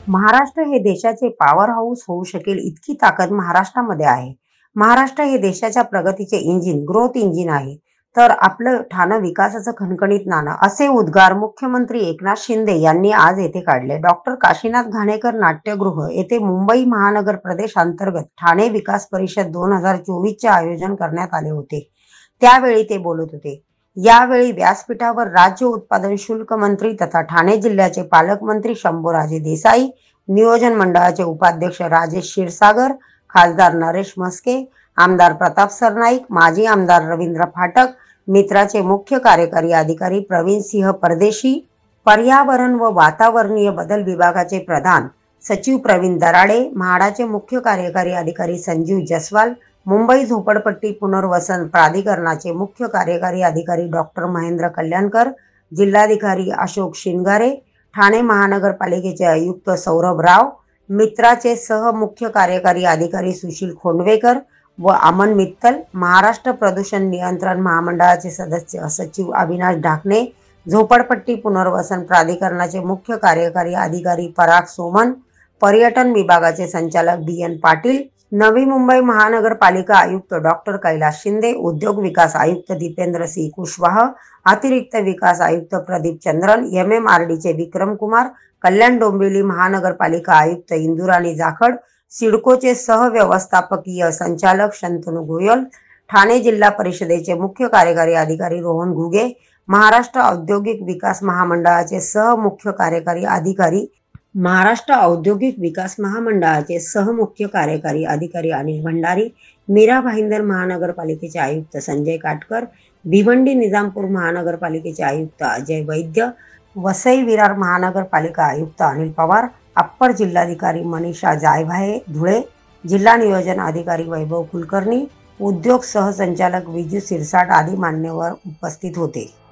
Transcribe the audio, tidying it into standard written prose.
महाराष्ट्र हे देशाचे power house होऊ शकेल इतकी ताकद महाराष्ट्रामध्ये आहे. महाराष्ट्र हे देशाच्या प्रगतीचे इंजिन, ग्रोथ इंजिन आहे. तर आपलं ठाणं विकासाचं खणखणीत नाणं, असे उद्गार मुख्यमंत्री एकनाथ शिंदे यांनी आज येथे काढले. डॉक्टर काशीनाथ घाणेकर नाट्यगृह येथे मुंबई महानगर प्रदेश अंतर्गत ठाणे विकास परिषद 2024 चे आयोजन करण्यात आले होते. त्यावेळी ते बोलत होते. यावेळी व्यासपीठावर राज्य उत्पादन शुल्क मंत्री तथा ठाणे जिल्ह्याचे पालकमंत्री शंभूराजे देसाई, नियोजन मंडळाचे उपाध्यक्ष राजेश क्षीरसागर, खासदार नरेश म्हस्के, आमदार प्रताप सरनाईक, माजी आमदार रवींद्र फाटक, मित्राचे मुख्य कार्यकारी अधिकारी प्रवीण सिंह परदेशी, पर्यावरण व वातावरणीय बदल विभागाचे प्रधान सचिव प्रवीण दराडे, म्हाडाचे मुख्य कार्यकारी अधिकारी संजीव जसवाल, मुंबई झोपडपट्टी पुनर्वसन प्राधिकरणाचे मुख्य कार्यकारी अधिकारी डॉक्टर महेंद्र कल्याणकर, जिल्हाधिकारी अशोक शिनगारे, ठाणे महानगरपालिकेचे आयुक्त सौरभ राव, मित्राचे सह मुख्य कार्यकारी अधिकारी सुशील खोंडवेकर व अमन मित्तल, महाराष्ट्र प्रदूषण नियंत्रण महामंडळाचे सदस्य सचिव अविनाश ढाकणे, झोपडपट्टी पुनर्वसन प्राधिकरणाचे मुख्य कार्यकारी अधिकारी पराग सोमन, पर्यटन विभागाचे संचालक DN पाटील, नवी मुंबई महानगरपालिका आयुक्त डॉक्टर कैलास शिंदे, उद्योग विकास आयुक्त दीपेंद्र सिंह कुशवाह, अतिरिक्त विकास आयुक्त प्रदीप चंद्रन, MMRDचे विक्रम कुमार, कल्याण डोंबिवली महानगरपालिका आयुक्त इंदुराणी जाखड, सिडकोचे सहव्यवस्थापकीय संचालक शंतनू गोयल, ठाणे जिल्हा परिषदेचे मुख्य कार्यकारी अधिकारी रोहन घुगे, महाराष्ट्र औद्योगिक विकास महामंडळाचे सहमुख्य कार्यकारी अधिकारी अनिल भंडारी, मीरा भाईंदर महानगरपालिकेचे आयुक्त संजय काटकर, भिवंडी निजामपूर महानगरपालिकेचे आयुक्त अजय वैद्य, वसई विरार महानगरपालिका आयुक्त अनिल पवार, अप्पर जिल्हाधिकारी मनीषा जायभाये धुळे, जिल्हा नियोजन अधिकारी वैभव कुलकर्णी, उद्योग सहसंचालक विजू सिरसाट आदी मान्यवर उपस्थित होते.